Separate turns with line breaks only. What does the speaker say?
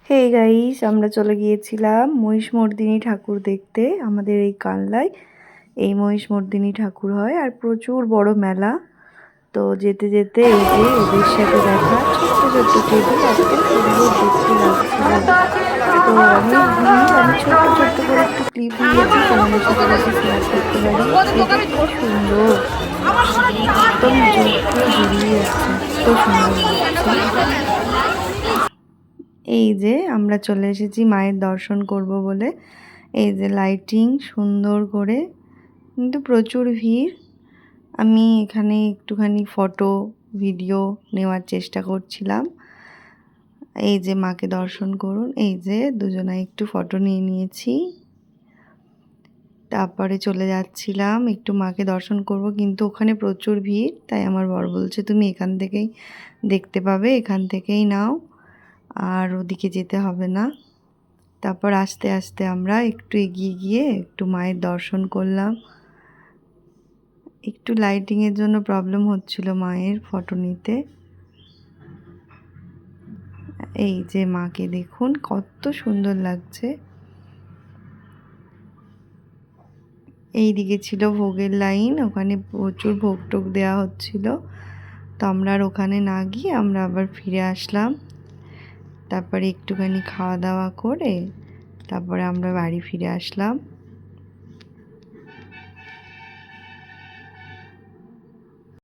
Hey guys, আমরা চলে গিয়েছিলাম মহিষমর্দিনী ঠাকুর দেখতে। আমাদের এই কানলায় এই মহিষমর্দিনী ঠাকুর হয়, আর প্রচুর বড় মেলা। তো যেতে যেতে এই যে ওদের সাথে দেখা, ছোট্ট ছোট্ট টেবিল, এত সুন্দর দেখতে লাগছিল। তো অনেক ভিড়। আমি ছোট্ট ছোট্ট করে একটু ক্লিপ নিয়েছি তোমাদের সাথে যাতে শেয়ার করতে পারি। দেখো কি সুন্দর, একদম চোখ পুরো জুড়িয়ে যাচ্ছে, এত সুন্দর লাগছে। এই যে আমরা চলে এসেছি মায়ের দর্শন করব বলে। এই যে লাইটিং সুন্দর করে, কিন্তু প্রচুর ভিড়। আমি এখানে একটুখানি ফটো ভিডিও নেওয়ার চেষ্টা করছিলাম। এই যে মাকে দর্শন করুন, এই যে দুজনায় একটু ফটো নিয়ে নিয়েছি। তারপরে চলে যাচ্ছিলাম একটু মাকে দর্শন করব, কিন্তু ওখানে প্রচুর ভিড়। তাই আমার বর বলছে তুমি এখান থেকেই দেখতে পাবে, এখান থেকেই নাও, আর ওদিকে যেতে হবে না। তারপর আস্তে আস্তে আমরা একটু এগিয়ে গিয়ে একটু মায়ের দর্শন করলাম। একটু লাইটিংয়ের জন্য প্রবলেম হচ্ছিল মায়ের ফটো নিতে। এই যে মাকে দেখুন কত সুন্দর লাগছে। এই দিকে ছিল ভোগের লাইন, ওখানে প্রচুর ভোগ টোগ দেওয়া হচ্ছিল। তো আমরা আর ওখানে না গিয়ে আমরা আবার ফিরে আসলাম। তারপরে একটুখানি খাওয়া দাওয়া করে তারপরে আমরা বাড়ি ফিরে আসলাম।